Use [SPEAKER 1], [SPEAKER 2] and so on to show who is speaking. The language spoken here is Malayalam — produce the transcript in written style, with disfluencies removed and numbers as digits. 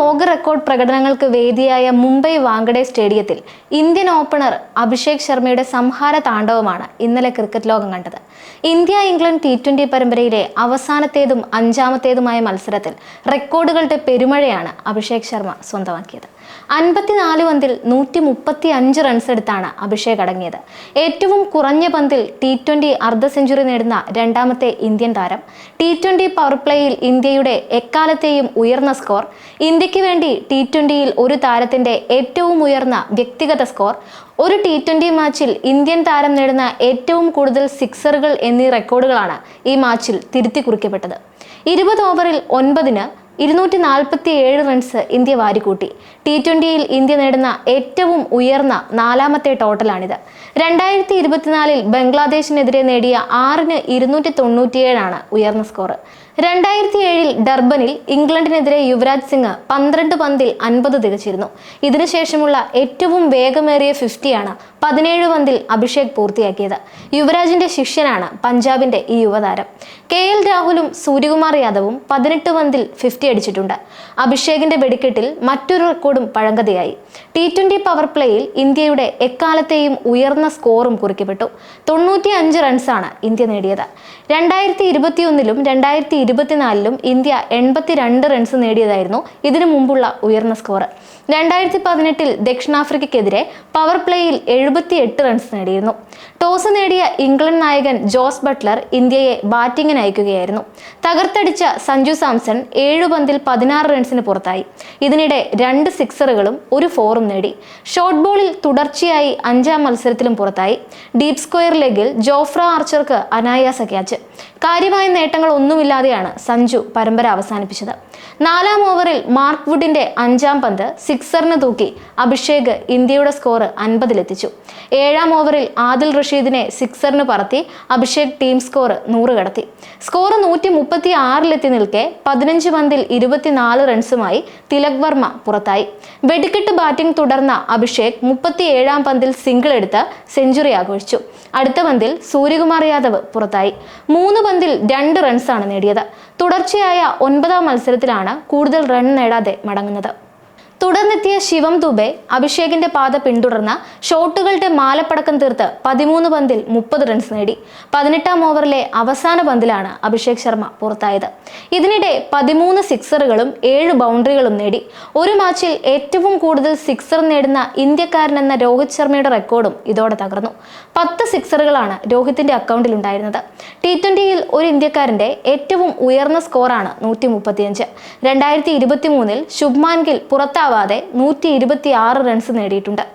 [SPEAKER 1] ലോക റെക്കോർഡ് പ്രകടനങ്ങൾക്ക് വേദിയായ മുംബൈ വാങ്കഡെ സ്റ്റേഡിയത്തിൽ ഇന്ത്യൻ ഓപ്പണർ അഭിഷേക് ശർമ്മയുടെ സംഹാര താണ്ഡവമാണ് ഇന്നലെ ക്രിക്കറ്റ് ലോകം കണ്ടത്. ഇന്ത്യ-ഇംഗ്ലണ്ട് T20 പരമ്പരയിലെ അവസാനത്തേതും അഞ്ചാമത്തേതുമായ മത്സരത്തിൽ റെക്കോർഡുകളുടെ പെരുമഴയാണ് അഭിഷേക് ശർമ്മ സ്വന്തമാക്കിയത്. 54 പന്തിൽ 135 റൺസ് എടുത്താണ് അഭിഷേക് അടങ്ങിയത്. ഏറ്റവും കുറഞ്ഞ പന്തിൽ T20 അർദ്ധ സെഞ്ചുറി നേടുന്ന രണ്ടാമത്തെ ഇന്ത്യൻ താരം. T20 പവർ പ്ലേയിൽ ഇന്ത്യയുടെ എക്കാലത്തെയും ഉയർന്ന സ്കോർ, ഇന്ത്യക്ക് വേണ്ടി T20യിൽ ഒരു താരത്തിന്റെ ഏറ്റവും ഉയർന്ന വ്യക്തിഗത സ്കോർ, ഒരു T20 മാച്ചിൽ ഇന്ത്യൻ താരം നേടുന്ന ഏറ്റവും കൂടുതൽ സിക്സറുകൾ എന്നീ റെക്കോർഡുകളാണ് ഈ മാച്ചിൽ തിരുത്തി കുറിക്കപ്പെട്ടത്. 20 ഓവറിൽ 9-ന് 247 റൺസ് ഇന്ത്യ വാരിക്കൂട്ടി. T20യിൽ ഇന്ത്യ നേടുന്ന ഏറ്റവും ഉയർന്ന 4ാമത്തെ ടോട്ടലാണിത്. 2024-ൽ ബംഗ്ലാദേശിനെതിരെ നേടിയ 6-ന് 297 ഉയർന്ന സ്കോർ. 2007-ൽ ഡർബനിൽ ഇംഗ്ലണ്ടിനെതിരെ യുവരാജ് സിംഗ് 12 പന്തിൽ 50 തികച്ചിരുന്നു. ഇതിനുശേഷമുള്ള ഏറ്റവും വേഗമേറിയ 50 17 പന്തിൽ അഭിഷേക് പൂർത്തിയാക്കിയത്. യുവരാജിന്റെ ശിഷ്യനാണ് പഞ്ചാബിന്റെ ഈ യുവതാരം. KL രാഹുലും സൂര്യകുമാർ യാദവും 18 പന്തിൽ 50 അടിച്ചിട്ടുണ്ട്. അഭിഷേകിന്റെ വെടിക്കെട്ടിൽ മറ്റൊരു റെക്കോർഡും പഴങ്കഥയായി. T20 പവർ പ്ലേയിൽ ഇന്ത്യയുടെ എക്കാലത്തെയും ഉയർന്ന സ്കോറും കുറിക്കപ്പെട്ടു. 95 റൺസാണ് ഇന്ത്യ നേടിയത്. 2021-ലും 2024-ലും ഇന്ത്യ 82 റൺസ് നേടിയതായിരുന്നു ഇതിനു മുമ്പുള്ള ഉയർന്ന സ്കോർ. 2018-ൽ ദക്ഷിണാഫ്രിക്കയ്ക്കെതിരെ പവർ പ്ലേയിൽ 78 റൺസ് നേടിയിരുന്നു. ടോസ് നേടിയ ഇംഗ്ലണ്ട് നായകൻ ജോസ് ബട്ട്ലർ ഇന്ത്യയെ ബാറ്റിംഗിന് അയക്കുകയായിരുന്നു. തകർത്തടിച്ച സഞ്ജു സാംസൺ 7 പന്തിൽ 16 റൺസിന് പുറത്തായി. ഇതിനിടെ 2 സിക്സറുകളും 1 ഫോറും നേടി. ഷോർട്ട് ബോളിൽ തുടർച്ചയായി 5ാം മത്സരത്തിലും പുറത്തായി. ഡീപ് സ്ക്വയർ ലെഗിൽ ജോഫ്ര ആർച്ചർക്ക് അനായാസ ക്യാച്ച്. കാര്യമായ നേട്ടങ്ങൾ ഒന്നുമില്ലാതെയാണ് സഞ്ജു പരമ്പര അവസാനിപ്പിച്ചത്. 4ാം ഓവറിൽ മാർക്ക് വുഡിന്റെ 5ാം പന്ത് സിക്സറിന് തൂക്കി അഭിഷേക് ഇന്ത്യയുടെ സ്കോർ 50-ലെത്തിച്ചു. 7ാം ഓവറിൽ ആദിൽ റഷീദിനെ സിക്സറിന് പറത്തി അഭിഷേക് ടീം സ്കോർ 100 കടത്തി. സ്കോർ 136-ലെത്തി നിൽക്കെ 15 പന്തിൽ 24 റൺസുമായി തിലക് വർമ്മ പുറത്തായി. വെടിക്കെട്ട് ബാറ്റിംഗ് തുടർന്ന അഭിഷേക് 37ാം പന്തിൽ സിംഗിൾ എടുത്ത് സെഞ്ചുറി ആഘോഷിച്ചു. അടുത്ത പന്തിൽ സൂര്യകുമാർ യാദവ് പുറത്തായി. 3 പന്തിൽ 2 റൺസാണ് നേടിയത്. തുടർച്ചയായ 9ാം മത്സരത്തിലാണ് കൂടുതൽ റൺ നേടാതെ മടങ്ങുന്നത്. തുടർന്നെത്തിയ ശിവം ദുബെ അഭിഷേകിന്റെ പാത പിന്തുടർന്ന ഷോട്ടുകളുടെ മാലപ്പടക്കം തീർത്ത് 13 പന്തിൽ 30 റൺസ് നേടി. 18ാം ഓവറിലെ അവസാന പന്തിലാണ് അഭിഷേക് ശർമ്മ പുറത്തായത്. ഇതിനിടെ 13 സിക്സറുകളും 7 ബൗണ്ടറികളും നേടി. ഒരു മാച്ചിൽ ഏറ്റവും കൂടുതൽ സിക്സർ നേടുന്ന ഇന്ത്യക്കാരനെന്ന രോഹിത് ശർമ്മയുടെ റെക്കോർഡും ഇതോടെ തകർന്നു. 10 സിക്സറുകളാണ് രോഹിത്തിന്റെ അക്കൗണ്ടിൽ ഉണ്ടായിരുന്നത്. T20യിൽ ഒരു ഇന്ത്യക്കാരന്റെ ഏറ്റവും ഉയർന്ന സ്കോറാണ് 135. 2023-ൽ ശുഭ്മാൻ ഗിൽ പുറത്താവാതെ 126 റൺസ് നേടിയിട്ടുണ്ട്.